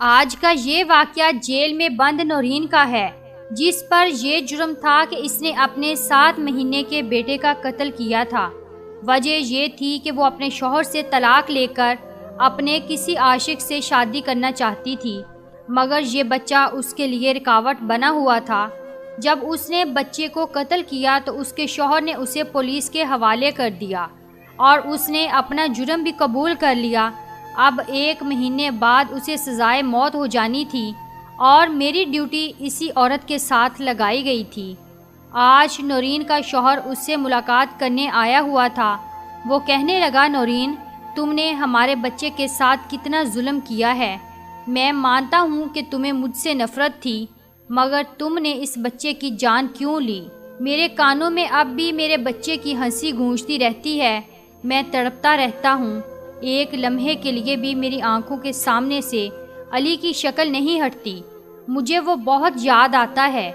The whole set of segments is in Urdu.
آج کا یہ واقعہ جیل میں بند نورین کا ہے، جس پر یہ جرم تھا کہ اس نے اپنے 7 مہینے کے بیٹے کا قتل کیا تھا۔ وجہ یہ تھی کہ وہ اپنے شوہر سے طلاق لے کر اپنے کسی عاشق سے شادی کرنا چاہتی تھی، مگر یہ بچہ اس کے لیے رکاوٹ بنا ہوا تھا۔ جب اس نے بچے کو قتل کیا تو اس کے شوہر نے اسے پولیس کے حوالے کر دیا اور اس نے اپنا جرم بھی قبول کر لیا۔ اب 1 مہینے بعد اسے سزائے موت ہو جانی تھی اور میری ڈیوٹی اسی عورت کے ساتھ لگائی گئی تھی۔ آج نورین کا شوہر اس سے ملاقات کرنے آیا ہوا تھا۔ وہ کہنے لگا، نورین، تم نے ہمارے بچے کے ساتھ کتنا ظلم کیا ہے۔ میں مانتا ہوں کہ تمہیں مجھ سے نفرت تھی، مگر تم نے اس بچے کی جان کیوں لی؟ میرے کانوں میں اب بھی میرے بچے کی ہنسی گونجتی رہتی ہے۔ میں تڑپتا رہتا ہوں۔ ایک لمحے کے لیے بھی میری آنکھوں کے سامنے سے علی کی شکل نہیں ہٹتی۔ مجھے وہ بہت یاد آتا ہے۔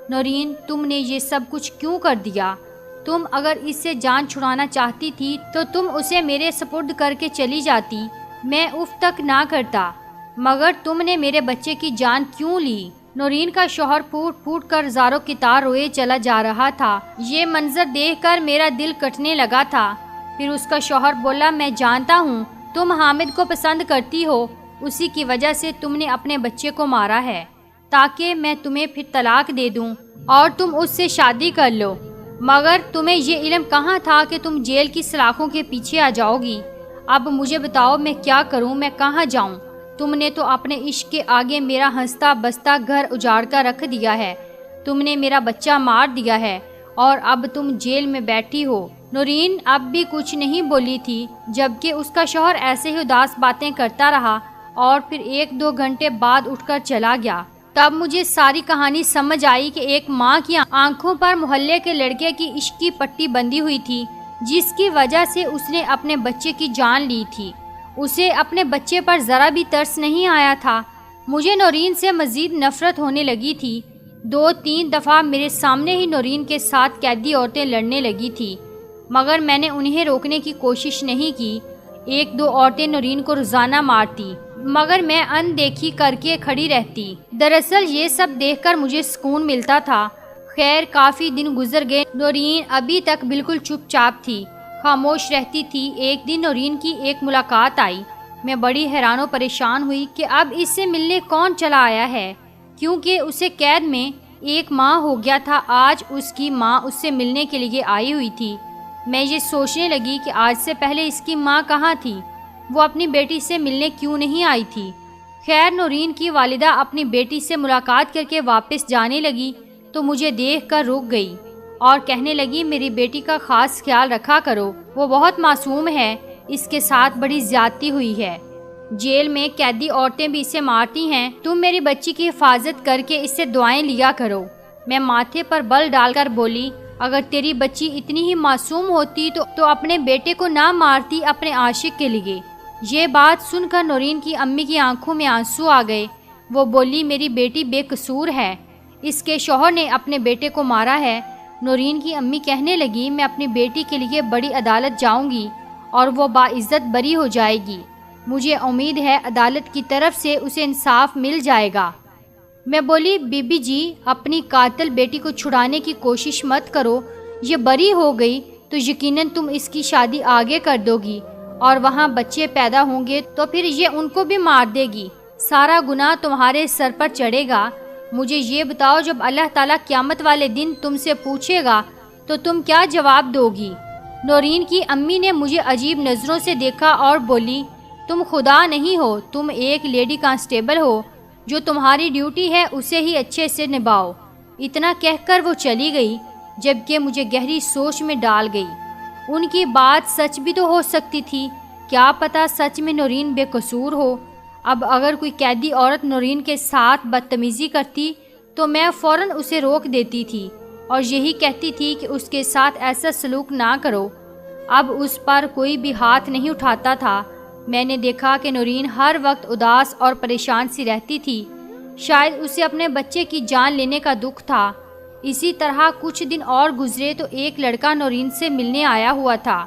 نورین، تم نے یہ سب کچھ کیوں کر دیا؟ تم اگر اس سے جان چھڑانا چاہتی تھی تو تم اسے میرے سپرد کر کے چلی جاتی، میں اف تک نہ کرتا، مگر تم نے میرے بچے کی جان کیوں لی؟ نورین کا شوہر پھوٹ پھوٹ کر زاروں کی طرح روئے چلا جا رہا تھا۔ یہ منظر دیکھ کر میرا دل کٹنے لگا تھا۔ پھر اس کا شوہر بولا، میں جانتا ہوں تم حامد کو پسند کرتی ہو، اسی کی وجہ سے تم نے اپنے بچے کو مارا ہے تاکہ میں تمہیں پھر طلاق دے دوں اور تم اس سے شادی کر لو، مگر تمہیں یہ علم کہاں تھا کہ تم جیل کی سلاخوں کے پیچھے آ جاؤ گی؟ اب مجھے بتاؤ میں کیا کروں، میں کہاں جاؤں؟ تم نے تو اپنے عشق کے آگے میرا ہنستا بستا گھر اجاڑ کر رکھ دیا ہے، تم نے میرا بچہ مار دیا ہے اور اب تم جیل میں بیٹھی ہو۔ نورین اب بھی کچھ نہیں بولی تھی، جبکہ اس کا شوہر ایسے ہی اداس باتیں کرتا رہا اور پھر 1-2 گھنٹے بعد اٹھ کر چلا گیا۔ تب مجھے ساری کہانی سمجھ آئی کہ ایک ماں کی آنکھوں پر محلے کے لڑکے کی عشق کی پٹی بندھی ہوئی تھی، جس کی وجہ سے اس نے اپنے بچے کی جان لی تھی۔ اسے اپنے بچے پر ذرا بھی ترس نہیں آیا تھا۔ مجھے نورین سے مزید نفرت ہونے لگی تھی۔ 2-3 دفعہ میرے سامنے ہی نورین کے ساتھ قیدی عورتیں لڑنے لگی تھی، مگر میں نے انہیں روکنے کی کوشش نہیں کی۔ 1-2 عورتیں نورین کو روزانہ مارتی، مگر میں اندیکھی کر کے کھڑی رہتی۔ دراصل یہ سب دیکھ کر مجھے سکون ملتا تھا۔ خیر کافی دن گزر گئے، نورین ابھی تک بالکل چپ چاپ تھی، خاموش رہتی تھی۔ ایک دن نورین کی ایک ملاقات آئی۔ میں بڑی حیران و پریشان ہوئی کہ اب اس سے ملنے کون چلا آیا ہے، کیونکہ اسے قید میں 1 ماہ ہو گیا تھا۔ آج اس کی ماں اس سے ملنے کے لیے آئی ہوئی تھی۔ میں یہ سوچنے لگی کہ آج سے پہلے اس کی ماں کہاں تھی، وہ اپنی بیٹی سے ملنے کیوں نہیں آئی تھی۔ خیر نورین کی والدہ اپنی بیٹی سے ملاقات کر کے واپس جانے لگی تو مجھے دیکھ کر رک گئی اور کہنے لگی، میری بیٹی کا خاص خیال رکھا کرو، وہ بہت معصوم ہے، اس کے ساتھ بڑی زیادتی ہوئی ہے، جیل میں قیدی عورتیں بھی اسے مارتی ہیں، تم میری بچی کی حفاظت کر کے اس سے دعائیں لیا کرو۔ میں ماتھے پر بل ڈال کر بولی، اگر تیری بچی اتنی ہی معصوم ہوتی تو اپنے بیٹے کو نہ مارتی اپنے عاشق کے لیے۔ یہ بات سن کر نورین کی امی کی آنکھوں میں آنسو آ گئے۔ وہ بولی، میری بیٹی بے قصور ہے، اس کے شوہر نے اپنے بیٹے کو مارا ہے۔ نورین کی امی کہنے لگی، میں اپنی بیٹی کے لیے بڑی عدالت جاؤں گی اور وہ باعزت بری ہو جائے گی، مجھے امید ہے عدالت کی طرف سے اسے انصاف مل جائے گا۔ میں بولی، بی بی جی، اپنی قاتل بیٹی کو چھڑانے کی کوشش مت کرو، یہ بری ہو گئی تو یقیناً تم اس کی شادی آگے کر دو گی اور وہاں بچے پیدا ہوں گے تو پھر یہ ان کو بھی مار دے گی، سارا گناہ تمہارے سر پر چڑھے گا۔ مجھے یہ بتاؤ، جب اللہ تعالیٰ قیامت والے دن تم سے پوچھے گا تو تم کیا جواب دو گی؟ نورین کی امی نے مجھے عجیب نظروں سے دیکھا اور بولی، تم خدا نہیں ہو، تم ایک لیڈی کانسٹیبل ہو، جو تمہاری ڈیوٹی ہے اسے ہی اچھے سے نبھاؤ۔ اتنا کہہ کر وہ چلی گئی، جبکہ مجھے گہری سوچ میں ڈال گئی۔ ان کی بات سچ بھی تو ہو سکتی تھی، کیا پتہ سچ میں نورین بے قصور ہو۔ اب اگر کوئی قیدی عورت نورین کے ساتھ بدتمیزی کرتی تو میں فوراً اسے روک دیتی تھی اور یہی کہتی تھی کہ اس کے ساتھ ایسا سلوک نہ کرو۔ اب اس پر کوئی بھی ہاتھ نہیں اٹھاتا تھا۔ میں نے دیکھا کہ نورین ہر وقت اداس اور پریشان سی رہتی تھی، شاید اسے اپنے بچے کی جان لینے کا دکھ تھا۔ اسی طرح کچھ دن اور گزرے تو ایک لڑکا نورین سے ملنے آیا ہوا تھا۔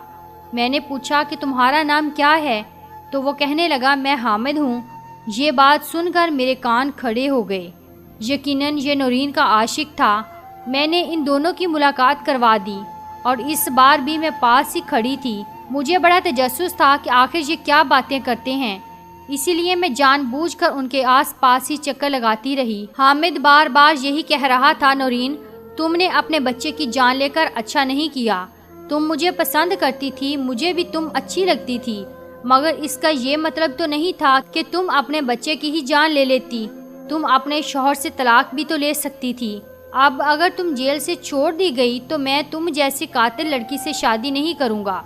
میں نے پوچھا کہ تمہارا نام کیا ہے؟ تو وہ کہنے لگا، میں حامد ہوں۔ یہ بات سن کر میرے کان کھڑے ہو گئے۔ یقیناً یہ نورین کا عاشق تھا۔ میں نے ان دونوں کی ملاقات کروا دی اور اس بار بھی میں پاس ہی کھڑی تھی۔ مجھے بڑا تجسس تھا کہ آخر یہ کیا باتیں کرتے ہیں، اسی لیے میں جان بوجھ کر ان کے آس پاس ہی چکر لگاتی رہی۔ حامد بار بار یہی کہہ رہا تھا، نورین تم نے اپنے بچے کی جان لے کر اچھا نہیں کیا، تم مجھے پسند کرتی تھی، مجھے بھی تم اچھی لگتی تھی، مگر اس کا یہ مطلب تو نہیں تھا کہ تم اپنے بچے کی ہی جان لے لیتی، تم اپنے شوہر سے طلاق بھی تو لے سکتی تھی۔ اب اگر تم جیل سے چھوڑ دی گئی تو میں تم جیسی قاتل لڑکی سے شادی نہیں کروں گا۔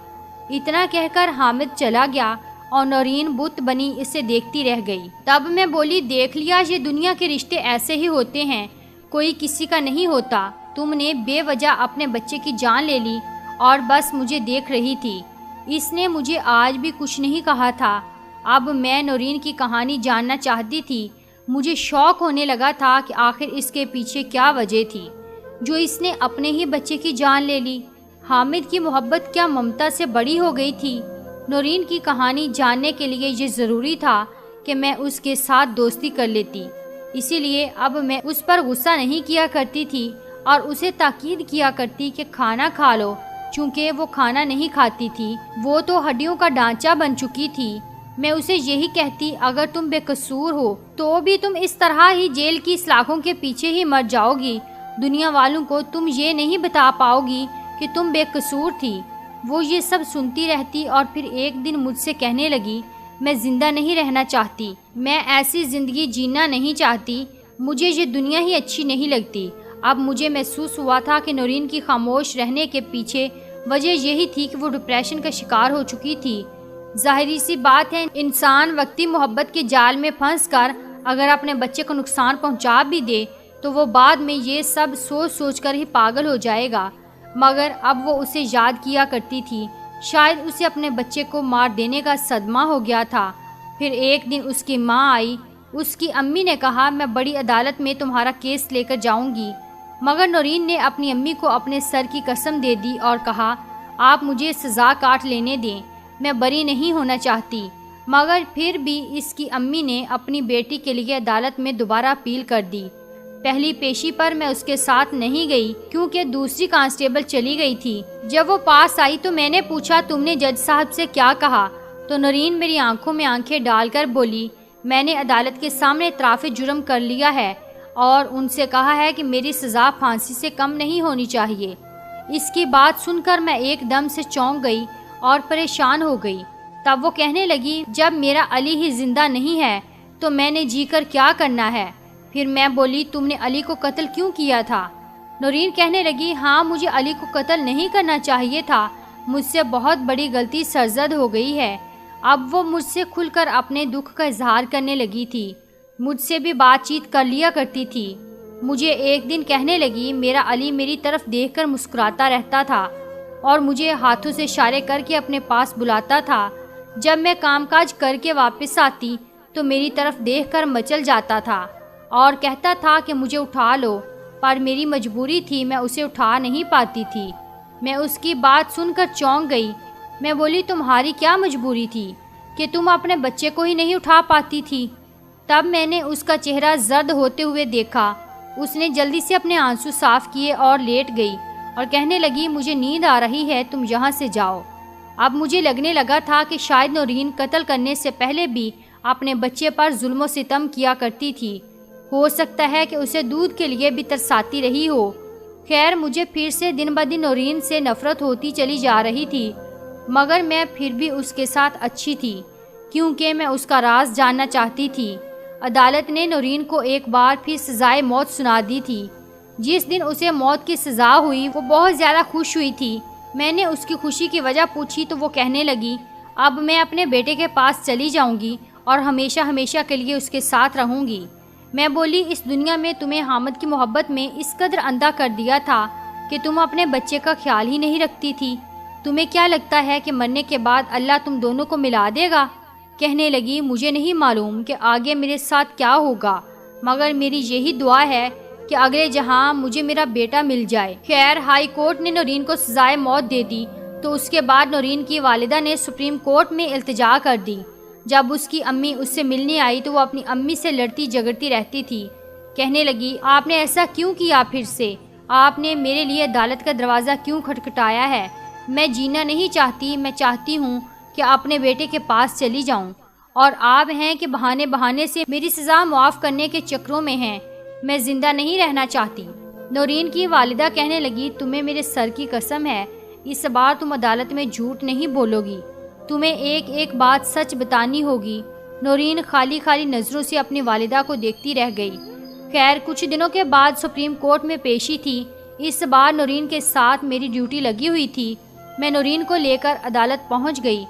اتنا کہہ کر حامد چلا گیا اور نورین بت بنی اسے دیکھتی رہ گئی۔ تب میں بولی، دیکھ لیا، یہ دنیا کے رشتے ایسے ہی ہوتے ہیں، کوئی کسی کا نہیں ہوتا۔ تم نے بے وجہ اپنے بچے کی جان لے لی اور بس مجھے دیکھ رہی تھی۔ اس نے مجھے آج بھی کچھ نہیں کہا تھا۔ اب میں نورین کی کہانی جاننا چاہتی تھی۔ مجھے شوق ہونے لگا تھا کہ آخر اس کے پیچھے کیا وجہ تھی جو اس نے اپنے ہی بچے کی جان لے لی۔ حامد کی محبت کیا ممتا سے بڑی ہو گئی تھی؟ نورین کی کہانی جاننے کے لیے یہ ضروری تھا کہ میں اس کے ساتھ دوستی کر لیتی، اسی لیے اب میں اس پر غصہ نہیں کیا کرتی تھی اور اسے تاکید کیا کرتی کہ کھانا کھا لو، چونکہ وہ کھانا نہیں کھاتی تھی، وہ تو ہڈیوں کا ڈھانچہ بن چکی تھی۔ میں اسے یہی کہتی، اگر تم بے قصور ہو تو بھی تم اس طرح ہی جیل کی سلاخوں کے پیچھے ہی مر جاؤ گی، دنیا والوں کو تم یہ نہیں بتا پاؤ گی کہ تم بے قصور تھی۔ وہ یہ سب سنتی رہتی اور پھر ایک دن مجھ سے کہنے لگی، میں زندہ نہیں رہنا چاہتی، میں ایسی زندگی جینا نہیں چاہتی، مجھے یہ دنیا ہی اچھی نہیں لگتی۔ اب مجھے محسوس ہوا تھا کہ نورین کی خاموش رہنے کے پیچھے وجہ یہی تھی کہ وہ ڈپریشن کا شکار ہو چکی تھی۔ ظاہری سی بات ہے، انسان وقتی محبت کے جال میں پھنس کر اگر اپنے بچے کو نقصان پہنچا بھی دے تو وہ بعد میں یہ سب سوچ سوچ کر ہی پاگل ہو جائے گا، مگر اب وہ اسے یاد کیا کرتی تھی۔ شاید اسے اپنے بچے کو مار دینے کا صدمہ ہو گیا تھا۔ پھر ایک دن اس کی ماں آئی، اس کی امی نے کہا، میں بڑی عدالت میں تمہارا کیس لے کر جاؤں گی، مگر نورین نے اپنی امی کو اپنے سر کی قسم دے دی اور کہا، آپ مجھے سزا کاٹ لینے دیں، میں بری نہیں ہونا چاہتی۔ مگر پھر بھی اس کی امی نے اپنی بیٹی کے لیے عدالت میں دوبارہ اپیل کر دی۔ پہلی پیشی پر میں اس کے ساتھ نہیں گئی کیونکہ دوسری کانسٹیبل چلی گئی تھی۔ جب وہ پاس آئی تو میں نے پوچھا، تم نے جج صاحب سے کیا کہا؟ تو نورین میری آنکھوں میں آنکھیں ڈال کر بولی، میں نے عدالت کے سامنے اعتراف جرم کر لیا ہے اور ان سے کہا ہے کہ میری سزا پھانسی سے کم نہیں ہونی چاہیے۔ اس کی بات سن کر میں ایک دم سے چونک گئی اور پریشان ہو گئی۔ تب وہ کہنے لگی، جب میرا علی ہی زندہ نہیں ہے تو میں نے جی کر کیا کرنا ہے؟ پھر میں بولی، تم نے علی کو قتل کیوں کیا تھا؟ نورین کہنے لگی، ہاں مجھے علی کو قتل نہیں کرنا چاہیے تھا، مجھ سے بہت بڑی غلطی سرزد ہو گئی ہے۔ اب وہ مجھ سے کھل کر اپنے دکھ کا اظہار کرنے لگی تھی، مجھ سے بھی بات چیت کر لیا کرتی تھی۔ مجھے ایک دن کہنے لگی، میرا علی میری طرف دیکھ کر مسکراتا رہتا تھا اور مجھے ہاتھوں سے اشارے کر کے اپنے پاس بلاتا تھا۔ جب میں کام کاج کر کے واپس آتی تو میری طرف دیکھ کر مچل جاتا تھا اور کہتا تھا کہ مجھے اٹھا لو، پر میری مجبوری تھی، میں اسے اٹھا نہیں پاتی تھی۔ میں اس کی بات سن کر چونک گئی۔ میں بولی، تمہاری کیا مجبوری تھی کہ تم اپنے بچے کو ہی نہیں اٹھا پاتی تھی؟ تب میں نے اس کا چہرہ زرد ہوتے ہوئے دیکھا۔ اس نے جلدی سے اپنے آنسو صاف کیے اور لیٹ گئی اور کہنے لگی، مجھے نیند آ رہی ہے، تم یہاں سے جاؤ۔ اب مجھے لگنے لگا تھا کہ شاید نورین قتل کرنے سے پہلے بھی اپنے بچے پر ظلم و ستم کیا کرتی تھی، ہو سکتا ہے کہ اسے دودھ کے لیے بھی ترساتی رہی ہو۔ خیر، مجھے پھر سے دن بدن نورین سے نفرت ہوتی چلی جا رہی تھی، مگر میں پھر بھی اس کے ساتھ اچھی تھی کیونکہ میں اس کا راز جاننا چاہتی تھی۔ عدالت نے نورین کو ایک بار پھر سزائے موت سنا دی تھی۔ جس دن اسے موت کی سزا ہوئی وہ بہت زیادہ خوش ہوئی تھی۔ میں نے اس کی خوشی کی وجہ پوچھی تو وہ کہنے لگی، اب میں اپنے بیٹے کے پاس چلی جاؤں گی اور ہمیشہ ہمیشہ کے لیے اس کے ساتھ رہوں گی۔ میں بولی، اس دنیا میں تمہیں حامد کی محبت میں اس قدر اندھا کر دیا تھا کہ تم اپنے بچے کا خیال ہی نہیں رکھتی تھی۔ تمہیں کیا لگتا ہے کہ مرنے کے بعد اللہ تم دونوں کو ملا دے گا؟ کہنے لگی، مجھے نہیں معلوم کہ آگے میرے ساتھ کیا ہوگا، مگر میری یہی دعا ہے کہ اگلے جہاں مجھے میرا بیٹا مل جائے۔ خیر، ہائی کورٹ نے نورین کو سزائے موت دے دی تو اس کے بعد نورین کی والدہ نے سپریم کورٹ میں التجا کر دی جب اس کی امی اس سے ملنے آئی تو وہ اپنی امی سے لڑتی جھگڑتی رہتی تھی۔ کہنے لگی، آپ نے ایسا کیوں کیا؟ پھر سے آپ نے میرے لیے عدالت کا دروازہ کیوں کھٹکھٹایا ہے؟ میں جینا نہیں چاہتی، میں چاہتی ہوں کہ اپنے بیٹے کے پاس چلی جاؤں، اور آپ ہیں کہ بہانے سے میری سزا معاف کرنے کے چکروں میں ہیں۔ میں زندہ نہیں رہنا چاہتی۔ نورین کی والدہ کہنے لگی، تمہیں میرے سر کی قسم ہے، اس بار تم عدالت میں جھوٹ نہیں بولو گی، تمہیں ایک ایک بات سچ بتانی ہوگی۔ نورین خالی نظروں سے اپنی والدہ کو دیکھتی رہ گئی۔ خیر، کچھ دنوں کے بعد سپریم کورٹ میں پیشی تھی۔ اس بار نورین کے ساتھ میری ڈیوٹی لگی ہوئی تھی۔ میں نورین کو لے کر عدالت پہنچ گئی۔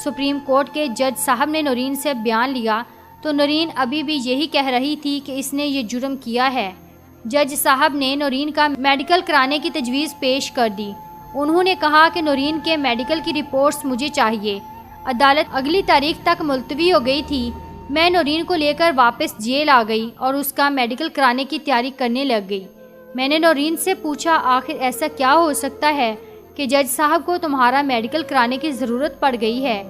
سپریم کورٹ کے جج صاحب نے نورین سے بیان لیا تو نورین ابھی بھی یہی کہہ رہی تھی کہ اس نے یہ جرم کیا ہے۔ جج صاحب نے نورین کا میڈیکل کرانے کی تجویز پیش کر دی۔ انہوں نے کہا کہ نورین کے میڈیکل کی رپورٹس مجھے چاہیے۔ عدالت اگلی تاریخ تک ملتوی ہو گئی تھی۔ میں نورین کو لے کر واپس جیل آ گئی اور اس کا میڈیکل کرانے کی تیاری کرنے لگ گئی۔ میں نے نورین سے پوچھا، آخر ایسا کیا ہو سکتا ہے کہ جج صاحب کو تمہارا میڈیکل کرانے کی ضرورت پڑ گئی ہے؟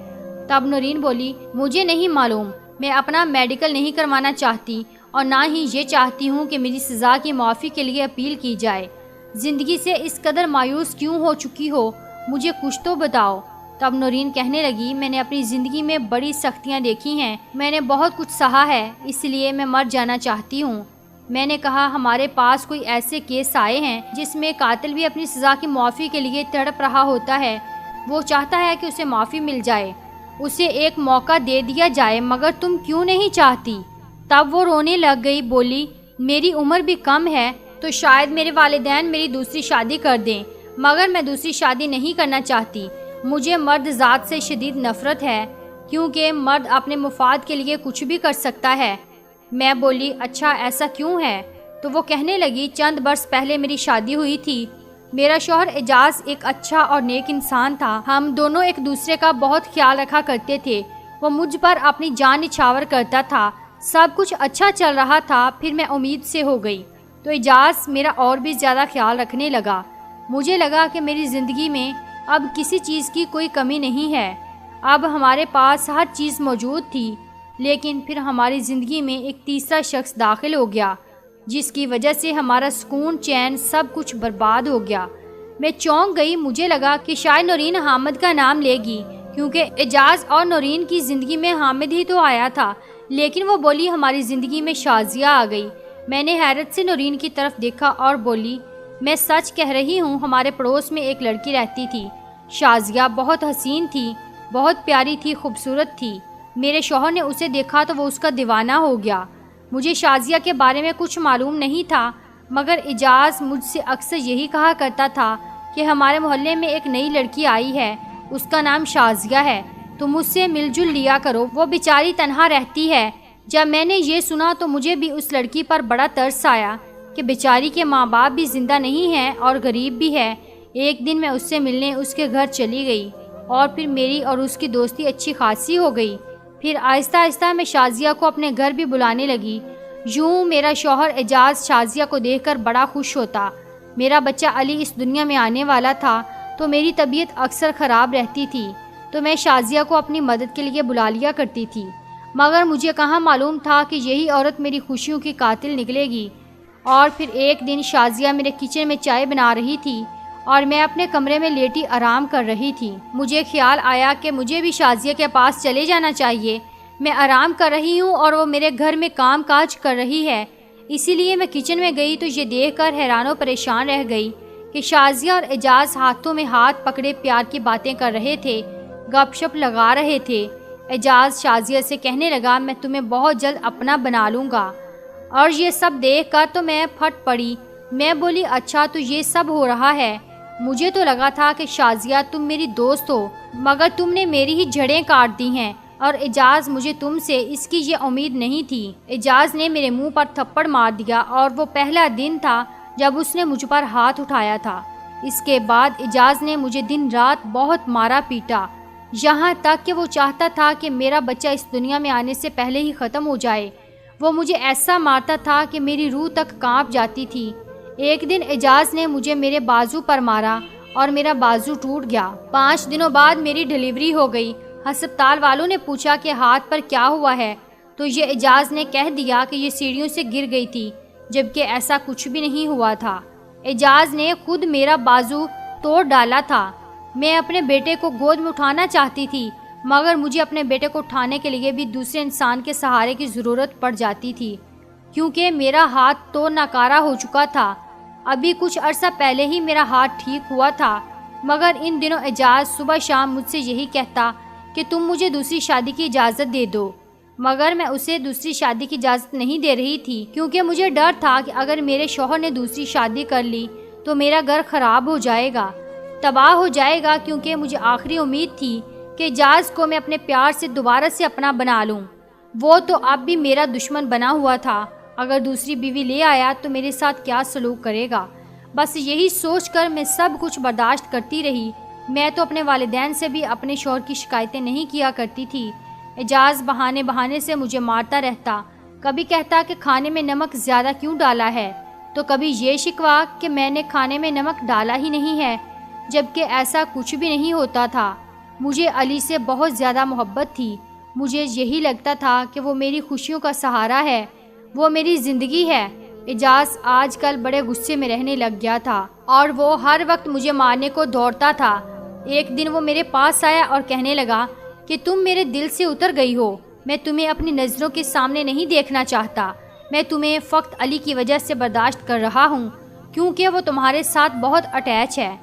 تب نورین بولی، مجھے نہیں معلوم، میں اپنا میڈیکل نہیں کروانا چاہتی اور نہ ہی یہ چاہتی ہوں کہ میری سزا کی معافی کے لیے اپیل کی جائے۔ زندگی سے اس قدر مایوس کیوں ہو چکی ہو؟ مجھے کچھ تو بتاؤ۔ تب نورین کہنے لگی، میں نے اپنی زندگی میں بڑی سختیاں دیکھی ہیں، میں نے بہت کچھ سہا ہے، اس لیے میں مر جانا چاہتی ہوں۔ میں نے کہا، ہمارے پاس کوئی ایسے کیس آئے ہیں جس میں قاتل بھی اپنی سزا کی معافی کے لیے تڑپ رہا ہوتا ہے، وہ چاہتا ہے کہ اسے معافی مل جائے، اسے ایک موقع دے دیا جائے، مگر تم کیوں نہیں چاہتی؟ تب وہ رونے لگ گئی، بولی، میری عمر بھی کم ہے تو شاید میرے والدین میری دوسری شادی کر دیں، مگر میں دوسری شادی نہیں کرنا چاہتی۔ مجھے مرد ذات سے شدید نفرت ہے، کیونکہ مرد اپنے مفاد کے لیے کچھ بھی کر سکتا ہے۔ میں بولی، اچھا ایسا کیوں ہے؟ تو وہ کہنے لگی، چند برس پہلے میری شادی ہوئی تھی۔ میرا شوہر اعجاز ایک اچھا اور نیک انسان تھا، ہم دونوں ایک دوسرے کا بہت خیال رکھا کرتے تھے، وہ مجھ پر اپنی جان نچھاور کرتا تھا، سب کچھ اچھا چل رہا تھا۔ پھر میں امید سے ہو گئی تو اعجاز میرا اور بھی زیادہ خیال رکھنے لگا۔ مجھے لگا کہ میری زندگی میں اب کسی چیز کی کوئی کمی نہیں ہے، اب ہمارے پاس ہر چیز موجود تھی، لیکن پھر ہماری زندگی میں ایک تیسرا شخص داخل ہو گیا، جس کی وجہ سے ہمارا سکون، چین، سب کچھ برباد ہو گیا۔ میں چونک گئی، مجھے لگا کہ شاید نورین حامد کا نام لے گی، کیونکہ اعجاز اور نورین کی زندگی میں حامد ہی تو آیا تھا، لیکن وہ بولی، ہماری زندگی میں شازیہ آ گئی۔ میں نے حیرت سے نورین کی طرف دیکھا اور بولی، میں سچ کہہ رہی ہوں، ہمارے پڑوس میں ایک لڑکی رہتی تھی، شازیہ، بہت حسین تھی، بہت پیاری تھی، خوبصورت تھی۔ میرے شوہر نے اسے دیکھا تو وہ اس کا دیوانہ ہو گیا۔ مجھے شازیہ کے بارے میں کچھ معلوم نہیں تھا، مگر اعجاز مجھ سے اکثر یہی کہا کرتا تھا کہ ہمارے محلے میں ایک نئی لڑکی آئی ہے، اس کا نام شازیہ ہے، تم اس سے مل جل لیا کرو، وہ بیچاری تنہا رہتی ہے۔ جب میں نے یہ سنا تو مجھے بھی اس لڑکی پر بڑا ترس آیا کہ بیچاری کے ماں باپ بھی زندہ نہیں ہیں اور غریب بھی ہے۔ ایک دن میں اس سے ملنے اس کے گھر چلی گئی اور پھر میری اور اس کی دوستی اچھی خاصی ہو گئی۔ پھر آہستہ آہستہ میں شازیہ کو اپنے گھر بھی بلانے لگی۔ یوں میرا شوہر اعجاز شازیہ کو دیکھ کر بڑا خوش ہوتا۔ میرا بچہ علی اس دنیا میں آنے والا تھا تو میری طبیعت اکثر خراب رہتی تھی، تو میں شازیہ کو اپنی مدد کے لیے بلا لیا کرتی تھی، مگر مجھے کہاں معلوم تھا کہ یہی عورت میری خوشیوں کی قاتل نکلے گی۔ اور پھر ایک دن شازیہ میرے کچن میں چائے بنا رہی تھی اور میں اپنے کمرے میں لیٹی آرام کر رہی تھی۔ مجھے خیال آیا کہ مجھے بھی شازیہ کے پاس چلے جانا چاہیے، میں آرام کر رہی ہوں اور وہ میرے گھر میں کام کاج کر رہی ہے، اسی لیے میں کچن میں گئی تو یہ دیکھ کر حیران و پریشان رہ گئی کہ شازیہ اور اعجاز ہاتھوں میں ہاتھ پکڑے پیار کی باتیں کر رہے تھے، گپ شپ لگا رہے تھے۔ اعجاز شازیہ سے کہنے لگا، میں تمہیں بہت جلد اپنا بنا لوں گا، اور یہ سب دیکھ کر تو میں پھٹ پڑی۔ میں بولی، اچھا تو یہ سب ہو رہا ہے؟ مجھے تو لگا تھا کہ شازیہ تم میری دوست ہو، مگر تم نے میری ہی جڑیں کاٹ دی ہیں، اور اعجاز مجھے تم سے اس کی یہ امید نہیں تھی۔ اعجاز نے میرے منہ پر تھپڑ مار دیا، اور وہ پہلا دن تھا جب اس نے مجھ پر ہاتھ اٹھایا تھا۔ اس کے بعد اعجاز نے مجھے دن رات بہت مارا پیٹا، یہاں تک کہ وہ چاہتا تھا کہ میرا بچہ اس دنیا میں آنے سے پہلے ہی ختم ہو جائے۔ وہ مجھے ایسا مارتا تھا کہ میری روح تک کانپ جاتی تھی۔ ایک دن اعجاز نے مجھے میرے بازو پر مارا اور میرا بازو ٹوٹ گیا۔ 5 دنوں بعد میری ڈیلیوری ہو گئی۔ ہسپتال والوں نے پوچھا کہ ہاتھ پر کیا ہوا ہے تو یہ اعجاز نے کہہ دیا کہ یہ سیڑھیوں سے گر گئی تھی، جبکہ ایسا کچھ بھی نہیں ہوا تھا۔ اعجاز نے خود میرا بازو توڑ ڈالا تھا۔ میں اپنے بیٹے کو گود میں اٹھانا چاہتی تھی، مگر مجھے اپنے بیٹے کو اٹھانے کے لیے بھی دوسرے انسان کے سہارے کی ضرورت پڑ جاتی تھی، کیونکہ میرا ہاتھ تو ناکارہ ہو چکا تھا۔ ابھی کچھ عرصہ پہلے ہی میرا ہاتھ ٹھیک ہوا تھا، مگر ان دنوں اعجاز صبح شام مجھ سے یہی کہتا کہ تم مجھے دوسری شادی کی اجازت دے دو، مگر میں اسے دوسری شادی کی اجازت نہیں دے رہی تھی، کیونکہ مجھے ڈر تھا کہ اگر میرے شوہر نے دوسری شادی کر لی تو میرا گھر خراب ہو جائے گا، تباہ ہو جائے گا، کیونکہ مجھے آخری امید تھی کہ اعجاز کو میں اپنے پیار سے دوبارہ سے اپنا بنا لوں۔ وہ تو اب بھی میرا دشمن بنا ہوا تھا، اگر دوسری بیوی لے آیا تو میرے ساتھ کیا سلوک کرے گا۔ بس یہی سوچ کر میں سب کچھ برداشت کرتی رہی۔ میں تو اپنے والدین سے بھی اپنے شوہر کی شکایتیں نہیں کیا کرتی تھی۔ اعجاز بہانے سے مجھے مارتا رہتا، کبھی کہتا کہ کھانے میں نمک زیادہ کیوں ڈالا ہے، تو کبھی یہ شکوا کہ میں نے کھانے میں نمک ڈالا ہی نہیں ہے، جبکہ ایسا کچھ بھی نہیں ہوتا تھا۔ مجھے علی سے بہت زیادہ محبت تھی۔ مجھے یہی لگتا تھا کہ وہ میری خوشیوں کا سہارا ہے، وہ میری زندگی ہے۔ اعجاز آج کل بڑے غصے میں رہنے لگ گیا تھا اور وہ ہر وقت مجھے مارنے کو دوڑتا تھا۔ ایک دن وہ میرے پاس آیا اور کہنے لگا کہ تم میرے دل سے اتر گئی ہو، میں تمہیں اپنی نظروں کے سامنے نہیں دیکھنا چاہتا، میں تمہیں فقط علی کی وجہ سے برداشت کر رہا ہوں، کیونکہ وہ تمہارے ساتھ بہت اٹیچ ہے،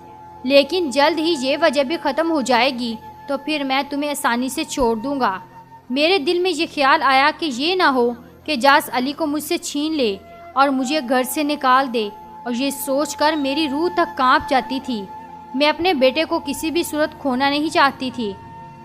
لیکن جلد ہی یہ وجہ بھی ختم ہو جائے گی تو پھر میں تمہیں آسانی سے چھوڑ دوں گا۔ میرے دل میں یہ خیال آیا کہ یہ نہ ہو کہ اعجاز علی کو مجھ سے چھین لے اور مجھے گھر سے نکال دے، اور یہ سوچ کر میری روح تک کانپ جاتی تھی۔ میں اپنے بیٹے کو کسی بھی صورت کھونا نہیں چاہتی تھی۔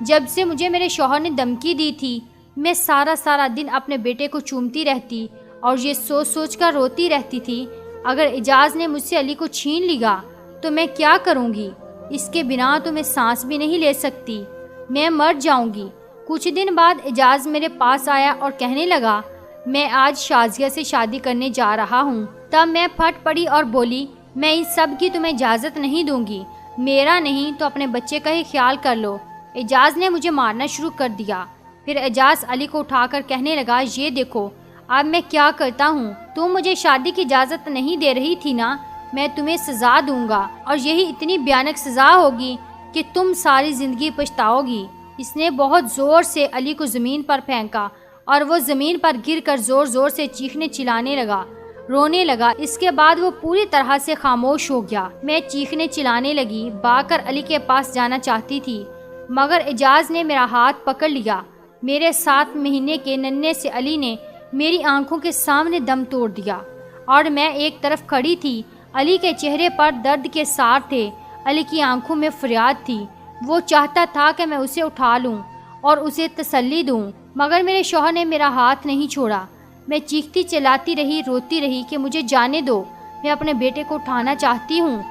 جب سے مجھے میرے شوہر نے دھمکی دی تھی، میں سارا دن اپنے بیٹے کو چومتی رہتی اور یہ سوچ کر روتی رہتی تھی، اگر اعجاز نے مجھ سے علی کو چھین لیا تو میں کیا کروں گی؟ اس کے بنا تو میں سانس بھی نہیں لے سکتی، میں مر جاؤں گی۔ کچھ دن بعد اعجاز میرے پاس آیا اور کہنے لگا میں آج شازیہ سے شادی کرنے جا رہا ہوں۔ تب میں پھٹ پڑی اور بولی میں ان سب کی تمہیں اجازت نہیں دوں گی، میرا نہیں تو اپنے بچے کا ہی خیال کر لو۔ اعجاز نے مجھے مارنا شروع کر دیا۔ پھر اعجاز علی کو اٹھا کر کہنے لگا یہ دیکھو اب میں کیا کرتا ہوں، تم مجھے شادی کی اجازت نہیں دے رہی تھی نا، میں تمہیں سزا دوں گا، اور یہی اتنی بھیانک سزا ہوگی کہ تم ساری زندگی پچھتاؤ گی۔ اس نے بہت زور سے علی کو زمین پر پھینکا اور وہ زمین پر گر کر زور سے چیخنے چلانے لگا، رونے لگا۔ اس کے بعد وہ پوری طرح سے خاموش ہو گیا۔ میں چیخنے چلانے لگی، بھاگ کر علی کے پاس جانا چاہتی تھی، مگر اعجاز نے میرا ہاتھ پکڑ لیا۔ میرے 7 مہینے کے ننھے سے علی نے میری آنکھوں کے سامنے دم توڑ دیا اور میں ایک طرف کھڑی تھی۔ علی کے چہرے پر درد کے سار تھے، علی کی آنکھوں میں فریاد تھی۔ وہ چاہتا تھا کہ میں اسے اٹھا لوں اور اسے تسلی دوں، مگر میرے شوہر نے میرا ہاتھ نہیں چھوڑا۔ میں چیختی چلاتی رہی، روتی رہی کہ مجھے جانے دو، میں اپنے بیٹے کو اٹھانا چاہتی ہوں۔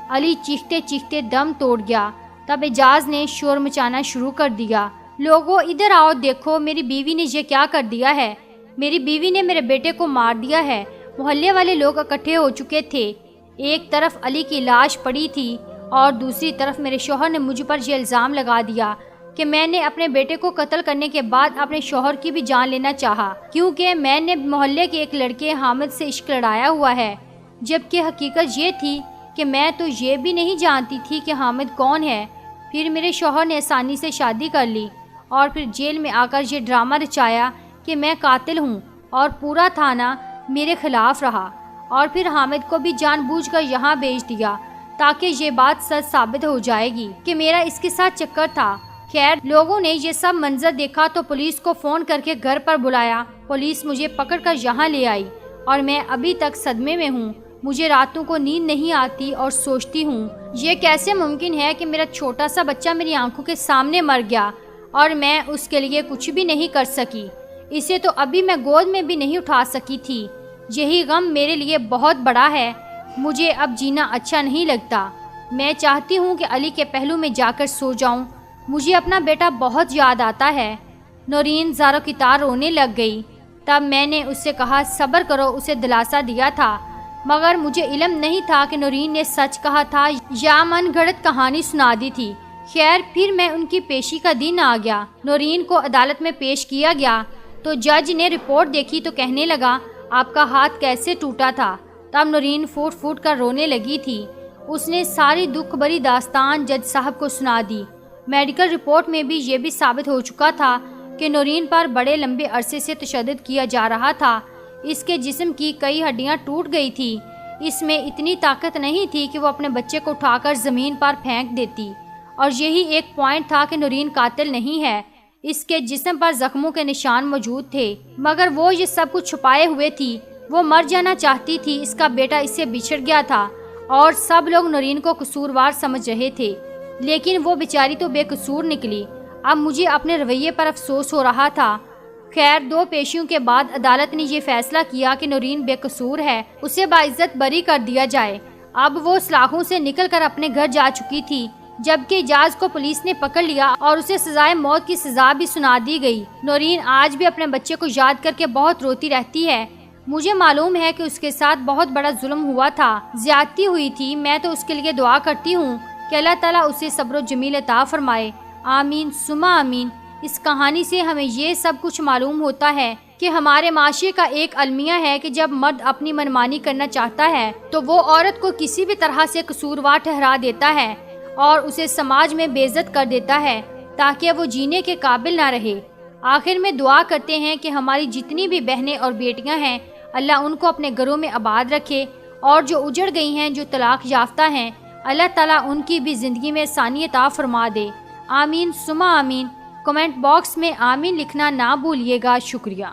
علی چیختے چیختے دم توڑ گیا۔ تب اعجاز نے شور مچانا شروع کر دیا، لوگوں ادھر آؤ، دیکھو میری بیوی نے یہ کیا کر دیا ہے، میری بیوی نے میرے بیٹے کو مار دیا ہے۔ محلے والے لوگ اکٹھے ہو چکے تھے۔ ایک طرف علی کی لاش پڑی تھی اور دوسری طرف میرے شوہر نے مجھ پر یہ الزام لگا دیا کہ میں نے اپنے بیٹے کو قتل کرنے کے بعد اپنے شوہر کی بھی جان لینا چاہا، کیونکہ میں نے محلے کے ایک لڑکے حامد سے عشق لڑایا ہوا ہے، جبکہ حقیقت یہ تھی کہ میں تو یہ بھی نہیں جانتی تھی کہ حامد کون ہے۔ پھر میرے شوہر نے آسانی سے شادی کر لی اور پھر جیل میں آ کر یہ ڈرامہ رچایا کہ میں قاتل ہوں اور پورا تھانہ میرے خلاف رہا، اور پھر حامد کو بھی جان بوجھ کر یہاں بھیج دیا تاکہ یہ بات سچ ثابت ہو جائے گی کہ میرا اس کے ساتھ چکر تھا۔ خیر، لوگوں نے یہ سب منظر دیکھا تو پولیس کو فون کر کے گھر پر بلایا۔ پولیس مجھے پکڑ کر یہاں لے آئی اور میں ابھی تک صدمے میں ہوں۔ مجھے راتوں کو نیند نہیں آتی اور سوچتی ہوں یہ کیسے ممکن ہے کہ میرا چھوٹا سا بچہ میری آنکھوں کے سامنے مر گیا اور میں اس کے لیے کچھ بھی نہیں کر سکی، اسے تو ابھی میں گود میں بھی نہیں اٹھا سکی تھی۔ یہی غم میرے لیے بہت بڑا ہے، مجھے اب جینا اچھا نہیں لگتا۔ میں چاہتی ہوں کہ علی کے پہلو میں جا کر سو جاؤں، مجھے اپنا بیٹا بہت یاد آتا ہے۔ نورین زاروں کی تار رونے لگ گئی۔ تب میں نے اس سے کہا صبر کرو، اسے دلاسا دیا تھا، مگر مجھے علم نہیں تھا کہ نورین نے سچ کہا تھا یا من گھڑت کہانی سنا دی تھی۔ خیر پھر میں ان کی پیشی کا دن آ گیا۔ نورین کو عدالت میں پیش کیا گیا تو جج نے رپورٹ دیکھی تو کہنے لگا آپ کا ہاتھ کیسے ٹوٹا تھا۔ تب نورین پھوٹ پھوٹ کر رونے لگی تھی۔ اس نے ساری دکھ بری داستان جج صاحب کو سنا دی۔ میڈیکل رپورٹ میں بھی یہ بھی ثابت ہو چکا تھا کہ نورین پر بڑے لمبے عرصے سے تشدد کیا جا رہا تھا۔ اس کے جسم کی کئی ہڈیاں ٹوٹ گئی تھی۔ اس میں اتنی طاقت نہیں تھی کہ وہ اپنے بچے کو اٹھا کر زمین پر پھینک دیتی، اور یہی ایک پوائنٹ تھا کہ نورین قاتل نہیں ہے۔ اس کے جسم پر زخموں کے نشان موجود تھے، مگر وہ یہ سب کچھ چھپائے ہوئے تھی۔ وہ مر جانا چاہتی تھی، اس کا بیٹا اس سے بچھڑ گیا تھا اور سب لوگ نورین کو قصوروار سمجھ رہے تھے، لیکن وہ بیچاری تو بے قصور نکلی۔ اب مجھے اپنے رویے پر افسوس ہو رہا تھا۔ خیر 2 پیشیوں کے بعد عدالت نے یہ فیصلہ کیا کہ نورین بے قصور ہے، اسے باعزت بری کر دیا جائے۔ اب وہ سلاخوں سے نکل کر اپنے گھر جا چکی تھی، جبکہ اجاز کو پولیس نے پکڑ لیا اور اسے سزائے موت کی سزا بھی سنا دی گئی۔ نورین آج بھی اپنے بچے کو یاد کر کے بہت روتی رہتی ہے۔ مجھے معلوم ہے کہ اس کے ساتھ بہت بڑا ظلم ہوا تھا، زیادتی ہوئی تھی۔ میں تو اس کے لیے دعا کرتی ہوں کہ اللہ تعالیٰ اسے صبر و جمیل عطا فرمائے۔ آمین ثم آمین۔ اس کہانی سے ہمیں یہ سب کچھ معلوم ہوتا ہے کہ ہمارے معاشرے کا ایک المیہ ہے کہ جب مرد اپنی منمانی کرنا چاہتا ہے تو وہ عورت کو کسی بھی طرح سے قصوروار ٹھہرا دیتا ہے اور اسے سماج میں بے عزت کر دیتا ہے تاکہ وہ جینے کے قابل نہ رہے۔ آخر میں دعا کرتے ہیں کہ ہماری جتنی بھی بہنیں اور بیٹیاں ہیں اللہ ان کو اپنے گھروں میں آباد رکھے، اور جو اجڑ گئی ہیں، جو طلاق یافتہ ہیں، اللہ تعالیٰ ان کی بھی زندگی میں آسانی عطا فرما دے۔ آمین ثم آمین۔ کمنٹ باکس میں آمین لکھنا نہ بھولیے گا۔ شکریہ۔